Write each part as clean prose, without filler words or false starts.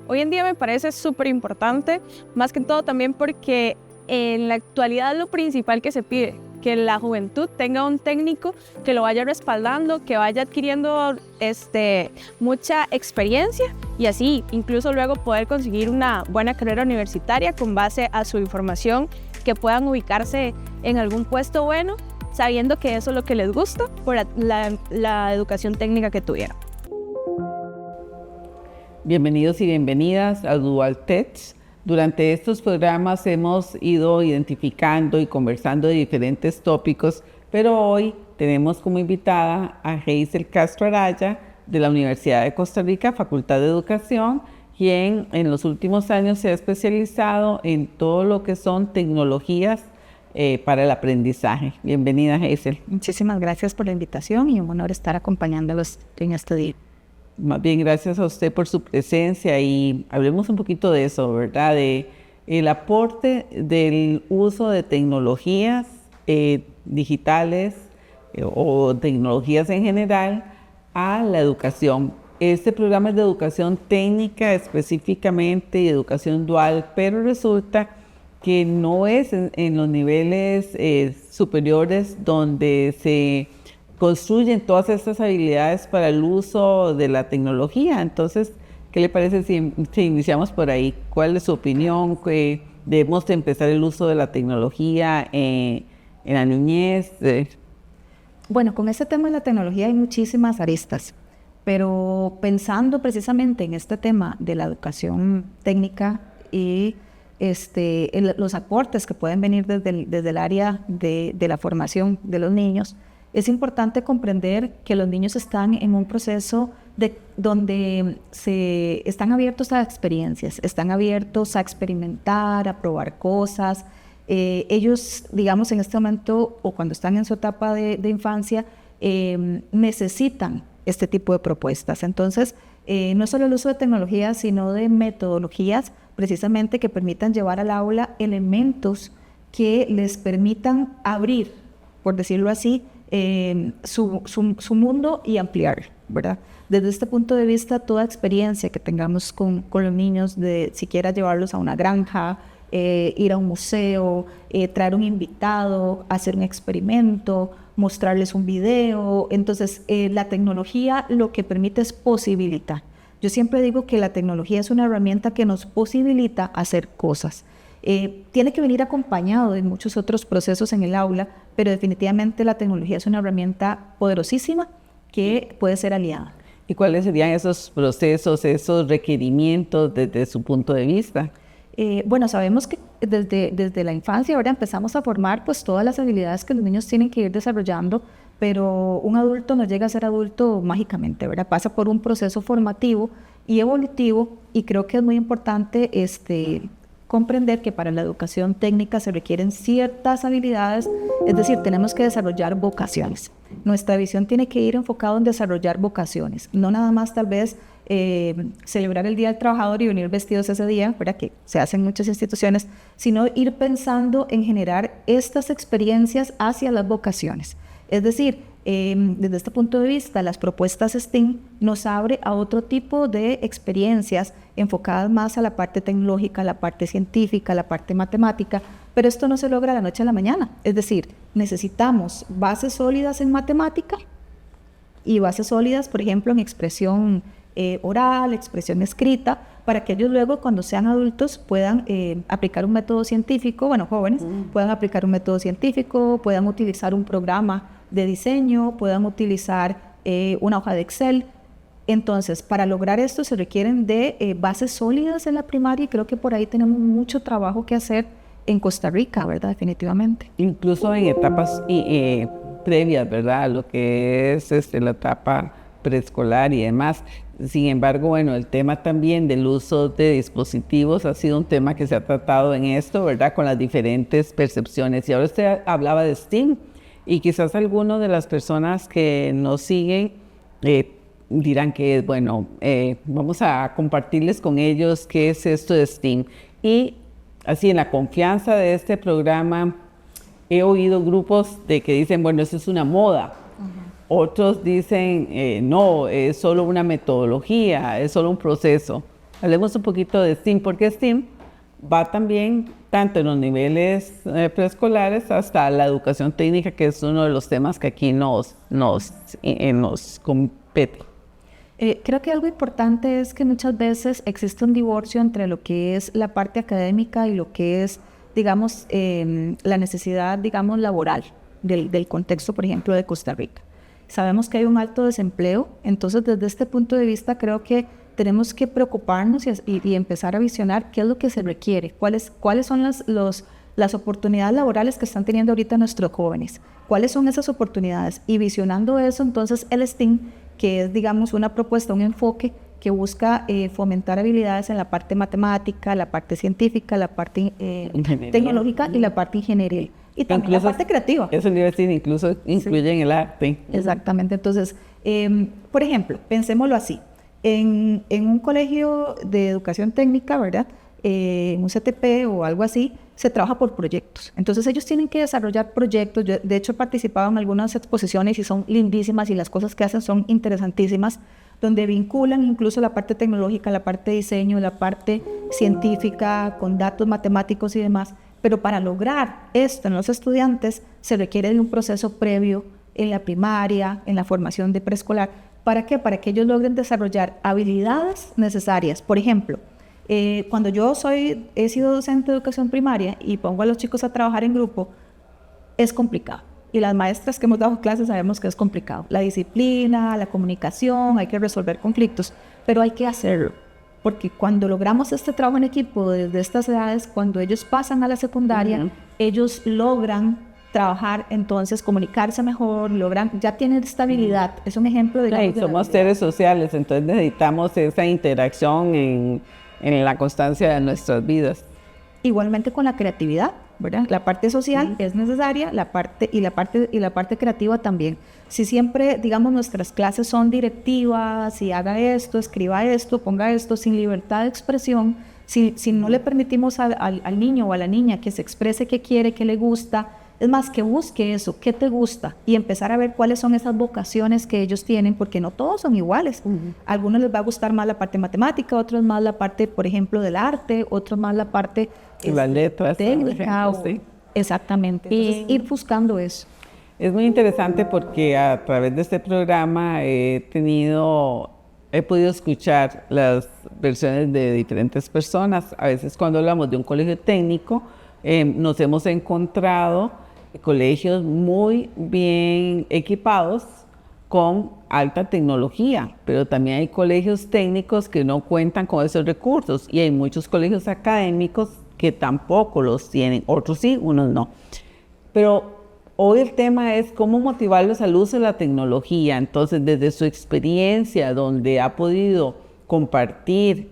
Hoy en día me parece súper importante, más que todo también porque en la actualidad lo principal que se pide, que la juventud tenga un técnico que lo vaya respaldando, que vaya adquiriendo mucha experiencia y así incluso luego poder conseguir una buena carrera universitaria con base a su información, que puedan ubicarse en algún puesto bueno, sabiendo que eso es lo que les gusta por la educación técnica que tuvieron. Bienvenidos y bienvenidas a Dual Tech. Durante estos programas hemos ido identificando y conversando de diferentes tópicos, pero hoy tenemos como invitada a Hazel Castro Araya de la Universidad de Costa Rica, Facultad de Educación, quien en los últimos años se ha especializado en todo lo que son tecnologías para el aprendizaje. Bienvenida, Hazel. Muchísimas gracias por la invitación y un honor estar acompañándolos en este día. Más bien, gracias a usted por su presencia y hablemos un poquito de eso, ¿verdad? De el aporte del uso de tecnologías digitales o tecnologías en general a la educación. Este programa es de educación técnica específicamente y educación dual, pero resulta que no es en los niveles superiores donde se construyen todas estas habilidades para el uso de la tecnología. Entonces, ¿qué le parece si iniciamos por ahí? ¿Cuál es su opinión? ¿Que debemos de empezar el uso de la tecnología en la niñez? Bueno, con este tema de la tecnología hay muchísimas aristas, pero pensando precisamente en este tema de la educación técnica y los aportes que pueden venir desde el área de la formación de los niños, es importante comprender que los niños están en un proceso donde están abiertos a experiencias, están abiertos a experimentar, a probar cosas. Ellos, digamos, en este momento o cuando están en su etapa de infancia, necesitan este tipo de propuestas. Entonces, no solo el uso de tecnologías, sino de metodologías precisamente que permitan llevar al aula elementos que les permitan abrir, por decirlo así, su mundo y ampliar, ¿verdad? Desde este punto de vista, toda experiencia que tengamos con los niños, de siquiera llevarlos a una granja, ir a un museo, traer un invitado, hacer un experimento, mostrarles un video. Entonces, la tecnología lo que permite es posibilitar. Yo siempre digo que la tecnología es una herramienta que nos posibilita hacer cosas. Tiene que venir acompañado de muchos otros procesos en el aula, pero definitivamente la tecnología es una herramienta poderosísima que puede ser aliada. ¿Y cuáles serían esos procesos, esos requerimientos desde su punto de vista? Bueno, sabemos que desde la infancia ahora empezamos a formar pues todas las habilidades que los niños tienen que ir desarrollando, pero un adulto no llega a ser adulto mágicamente, ¿verdad? Pasa por un proceso formativo y evolutivo, y creo que es muy importante comprender que para la educación técnica se requieren ciertas habilidades, es decir, tenemos que desarrollar vocaciones. Nuestra visión tiene que ir enfocada en desarrollar vocaciones, no nada más tal vez celebrar el Día del Trabajador y venir vestidos ese día, ¿verdad? Que se hace en muchas instituciones, sino ir pensando en generar estas experiencias hacia las vocaciones. Es decir, desde este punto de vista, las propuestas STEAM nos abre a otro tipo de experiencias enfocadas más a la parte tecnológica, la parte científica, la parte matemática, pero esto no se logra de la noche a la mañana. Es decir, necesitamos bases sólidas en matemática y bases sólidas, por ejemplo, en expresión oral, expresión escrita, para que ellos luego, cuando sean adultos, puedan aplicar un método científico, bueno, jóvenes, puedan aplicar un método científico, puedan utilizar un programa de diseño, puedan utilizar una hoja de Excel. Entonces, para lograr esto se requieren de bases sólidas en la primaria, y creo que por ahí tenemos mucho trabajo que hacer en Costa Rica, ¿verdad? Definitivamente. Incluso en etapas previas, ¿verdad? Lo que es la etapa preescolar y demás. Sin embargo, bueno, el tema también del uso de dispositivos ha sido un tema que se ha tratado en esto, ¿verdad? Con las diferentes percepciones. Y ahora usted hablaba de STEAM, y quizás algunas de las personas que nos siguen dirán que, bueno, vamos a compartirles con ellos qué es esto de STEAM. Y así, en la confianza de este programa, he oído grupos que dicen, bueno, eso es una moda. Otros dicen, no, es solo una metodología, es solo un proceso. Hablemos un poquito de STEAM, porque STEAM va también tanto en los niveles preescolares hasta la educación técnica, que es uno de los temas que aquí nos compete. Creo que algo importante es que muchas veces existe un divorcio entre lo que es la parte académica y lo que es, digamos, la necesidad, digamos, laboral del contexto, por ejemplo, de Costa Rica. Sabemos que hay un alto desempleo, entonces desde este punto de vista creo que tenemos que preocuparnos y empezar a visionar qué es lo que se requiere, cuáles son las oportunidades laborales que están teniendo ahorita nuestros jóvenes, cuáles son esas oportunidades, y visionando eso, entonces el STEAM, que es, digamos, una propuesta, un enfoque que busca fomentar habilidades en la parte matemática, la parte científica, la parte tecnológica y la parte ingenieril. Y también incluso la parte creativa. Eso le iba a decir, incluso incluye en el arte. Exactamente. Entonces, por ejemplo, pensémoslo así. En un colegio de educación técnica, ¿verdad? En un CTP o algo así, se trabaja por proyectos. Entonces ellos tienen que desarrollar proyectos. Yo, de hecho, he participado en algunas exposiciones y son lindísimas, y las cosas que hacen son interesantísimas, donde vinculan incluso la parte tecnológica, la parte de diseño, la parte científica, con datos matemáticos y demás. Pero para lograr esto en los estudiantes se requiere de un proceso previo en la primaria, en la formación de preescolar. ¿Para qué? Para que ellos logren desarrollar habilidades necesarias. Por ejemplo, cuando yo he sido docente de educación primaria y pongo a los chicos a trabajar en grupo, es complicado. Y las maestras que hemos dado clases sabemos que es complicado. La disciplina, la comunicación, hay que resolver conflictos, pero hay que hacerlo. Porque cuando logramos este trabajo en equipo desde estas edades, cuando ellos pasan a la secundaria, ellos logran trabajar, entonces comunicarse mejor, ya tienen estabilidad. Es un ejemplo de... Somos seres sociales, entonces necesitamos esa interacción en la constancia de nuestras vidas. Igualmente con la creatividad, ¿verdad? La parte social es necesaria, la parte creativa también. Si siempre, digamos, nuestras clases son directivas, y haga esto, escriba esto, ponga esto, sin libertad de expresión, si no le permitimos al niño o a la niña que se exprese qué quiere, qué le gusta, es más, que busque eso, qué te gusta, y empezar a ver cuáles son esas vocaciones que ellos tienen, porque no todos son iguales. A algunos les va a gustar más la parte matemática, otros más la parte, por ejemplo, del arte, otros más la parte las letras, técnica. Sí. Exactamente. Entonces, ir buscando eso. Es muy interesante porque a través de este programa he podido escuchar las versiones de diferentes personas. A veces cuando hablamos de un colegio técnico, nos hemos encontrado colegios muy bien equipados con alta tecnología, pero también hay colegios técnicos que no cuentan con esos recursos, y hay muchos colegios académicos que tampoco los tienen, otros sí, unos no. Pero hoy el tema es cómo motivarlos al uso de la tecnología. Entonces, desde su experiencia, donde ha podido compartir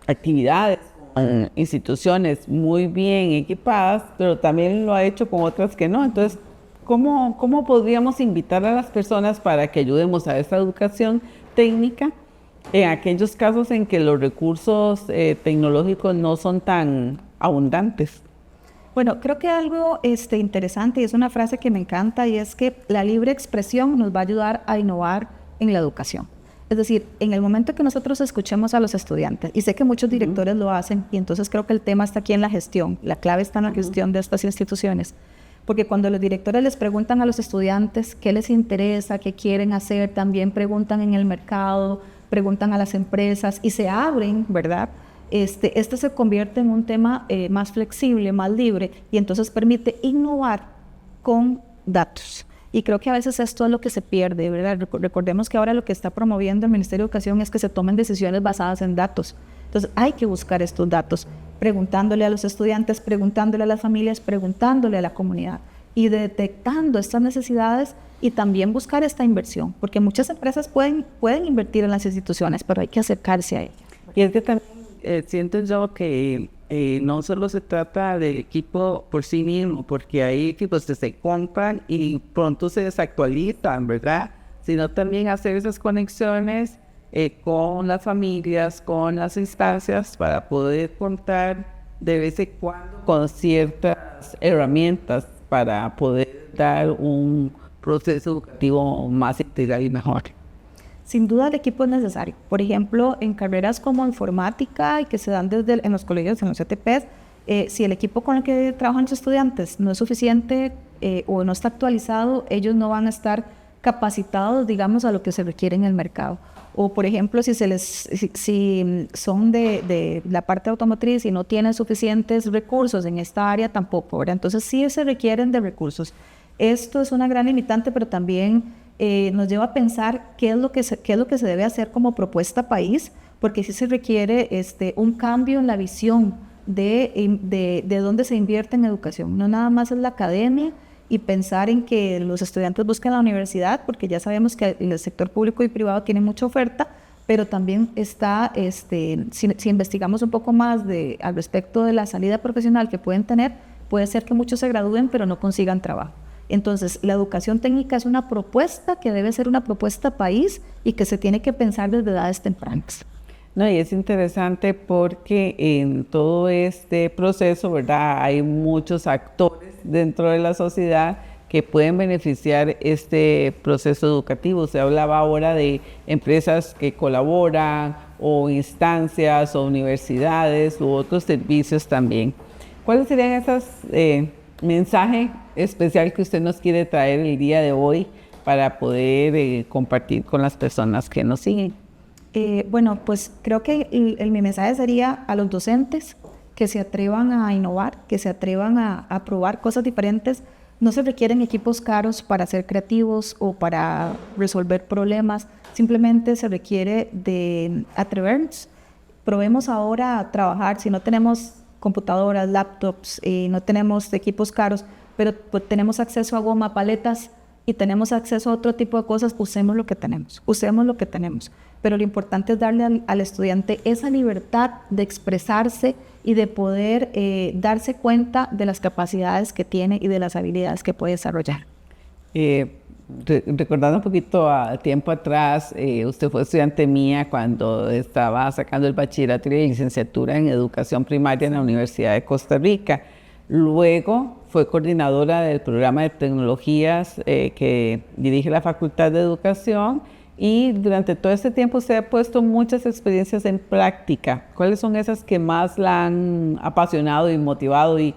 actividades con instituciones muy bien equipadas, pero también lo ha hecho con otras que no. Entonces, ¿cómo podríamos invitar a las personas para que ayudemos a esta educación técnica en aquellos casos en que los recursos tecnológicos no son tan abundantes? Bueno, creo que algo interesante, y es una frase que me encanta, y es que la libre expresión nos va a ayudar a innovar en la educación. Es decir, en el momento que nosotros escuchemos a los estudiantes, y sé que muchos directores lo hacen, y entonces creo que el tema está aquí en la gestión, la clave está en la gestión de estas instituciones, porque cuando los directores les preguntan a los estudiantes qué les interesa, qué quieren hacer, también preguntan en el mercado, preguntan a las empresas y se abren, ¿verdad? Este se convierte en un tema más flexible, más libre, y entonces permite innovar con datos. Y creo que a veces esto es lo que se pierde, ¿verdad? Recordemos que ahora lo que está promoviendo el Ministerio de Educación es que se tomen decisiones basadas en datos. Entonces hay que buscar estos datos, preguntándole a los estudiantes, preguntándole a las familias, preguntándole a la comunidad, y detectando estas necesidades, y también buscar esta inversión, porque muchas empresas pueden invertir en las instituciones, pero hay que acercarse a ellas. Y es que también siento yo que no solo se trata del equipo por sí mismo, porque hay equipos que se compran y pronto se desactualizan, ¿verdad? Sino también hacer esas conexiones con las familias, con las instancias, para poder contar de vez en cuando con ciertas herramientas para poder dar un proceso educativo más integral y mejor. sin duda el equipo es necesario. Por ejemplo, en carreras como informática y que se dan en los colegios, en los CTPs, si el equipo con el que trabajan los estudiantes no es suficiente o no está actualizado, ellos no van a estar capacitados, digamos, a lo que se requiere en el mercado. O, por ejemplo, si son de la parte automotriz y no tienen suficientes recursos en esta área, tampoco, ¿verdad? Entonces, sí se requieren de recursos. Esto es una gran limitante, pero también nos lleva a pensar qué es lo que se debe hacer como propuesta país, porque sí se requiere un cambio en la visión de dónde se invierte en educación. No nada más es la academia y pensar en que los estudiantes busquen la universidad, porque ya sabemos que el sector público y privado tiene mucha oferta, pero también está, si investigamos un poco más al respecto de la salida profesional que pueden tener, puede ser que muchos se gradúen pero no consigan trabajo. Entonces, la educación técnica es una propuesta que debe ser una propuesta país y que se tiene que pensar desde edades tempranas. No, y es interesante porque en todo este proceso, ¿verdad? Hay muchos actores dentro de la sociedad que pueden beneficiar este proceso educativo. Se hablaba ahora de empresas que colaboran o instancias o universidades u otros servicios también. ¿Cuáles serían esos mensajes especiales que usted nos quiere traer el día de hoy para poder compartir con las personas que nos siguen? Bueno, pues creo que mi mensaje sería a los docentes que se atrevan a innovar, que se atrevan a probar cosas diferentes. No se requieren equipos caros para ser creativos o para resolver problemas, simplemente se requiere de atrevernos. Probemos ahora a trabajar, si no tenemos computadoras, laptops, no tenemos equipos caros, pero pues, tenemos acceso a goma, paletas y tenemos acceso a otro tipo de cosas, usemos lo que tenemos. Pero lo importante es darle al estudiante esa libertad de expresarse y de poder darse cuenta de las capacidades que tiene y de las habilidades que puede desarrollar. Recordando un poquito a tiempo atrás, usted fue estudiante mía cuando estaba sacando el bachillerato y la licenciatura en educación primaria en la Universidad de Costa Rica. Luego fue coordinadora del programa de tecnologías que dirige la Facultad de Educación. Y durante todo este tiempo usted ha puesto muchas experiencias en práctica. ¿Cuáles son esas que más la han apasionado y motivado? ¿Y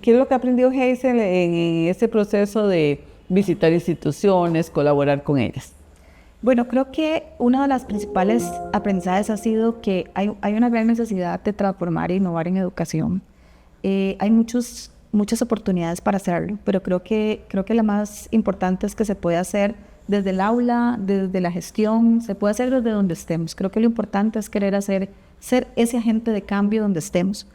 qué es lo que aprendió Hazel en ese proceso de visitar instituciones, colaborar con ellas? Bueno, creo que uno de los principales aprendizajes ha sido que hay una gran necesidad de transformar e innovar en educación. Hay muchas oportunidades para hacerlo, pero creo que la más importante es que se puede hacer desde el aula, desde la gestión, se puede hacer desde donde estemos. Creo que lo importante es querer ser ese agente de cambio donde estemos.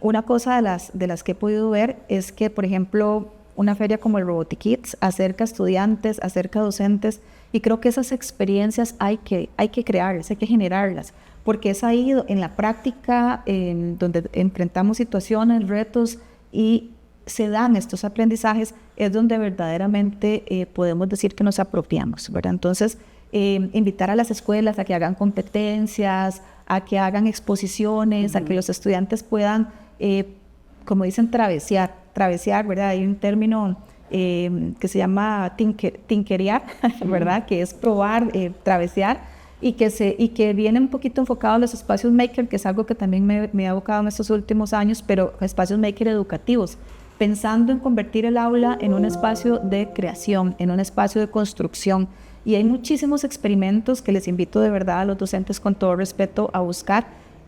Una cosa de las que he podido ver es que, por ejemplo, una feria como el Robotic Kids acerca a estudiantes, acerca a docentes, y creo que esas experiencias hay que crearlas, hay que generarlas, porque es ahí en la práctica donde enfrentamos situaciones, retos y se dan estos aprendizajes, es donde verdaderamente podemos decir que nos apropiamos, ¿verdad? Entonces, invitar a las escuelas a que hagan competencias, a que hagan exposiciones, a que los estudiantes puedan, como dicen, travesear, ¿verdad? Hay un término que se llama tinkerear, ¿verdad? Que es probar, travesear, y que viene un poquito enfocado a los espacios maker, que es algo que también me he abocado en estos últimos años, pero espacios maker educativos, pensando en convertir el aula en un espacio de creación, en un espacio de construcción. Y hay muchísimos experimentos que les invito de verdad a los docentes con todo respeto a buscar,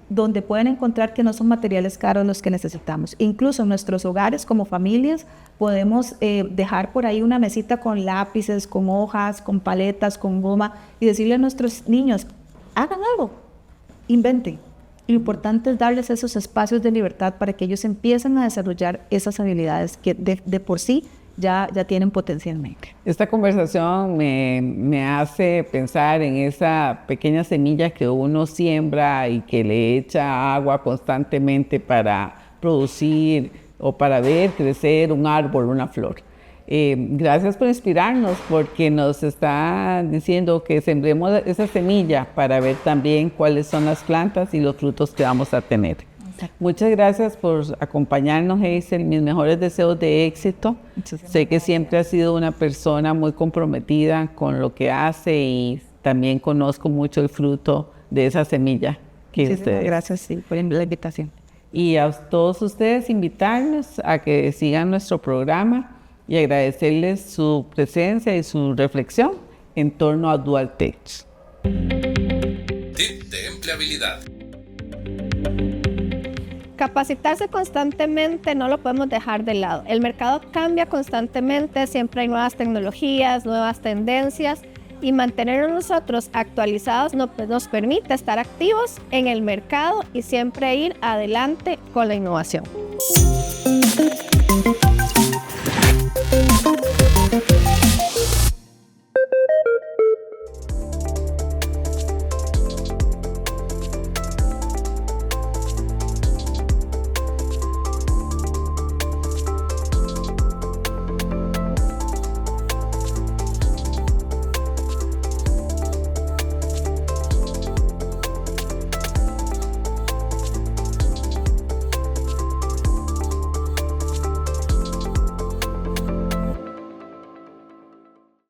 donde pueden encontrar que no son materiales caros los que necesitamos. Incluso en nuestros hogares como familias podemos dejar por ahí una mesita con lápices, con hojas, con paletas, con goma y decirle a nuestros niños, hagan algo, inventen. Lo importante es darles esos espacios de libertad para que ellos empiecen a desarrollar esas habilidades que de por sí ya tienen potencialmente. Esta conversación me hace pensar en esa pequeña semilla que uno siembra y que le echa agua constantemente para producir o para ver crecer un árbol, una flor. Gracias por inspirarnos, porque nos está diciendo que sembremos esa semilla para ver también cuáles son las plantas y los frutos que vamos a tener. Exacto. Muchas gracias por acompañarnos, Hazel. Mis mejores deseos de éxito. Sé que siempre has sido una persona muy comprometida con lo que hace y también conozco mucho el fruto de esa semilla que Muchísimas ustedes. gracias, sí, por la invitación. Y a todos ustedes invitarlos a que sigan nuestro programa y agradecerles su presencia y su reflexión en torno a Dual Tech. Tip de empleabilidad. Capacitarse constantemente no lo podemos dejar de lado. El mercado cambia constantemente, siempre hay nuevas tecnologías, nuevas tendencias y mantenernos nosotros actualizados nos permite estar activos en el mercado y siempre ir adelante con la innovación.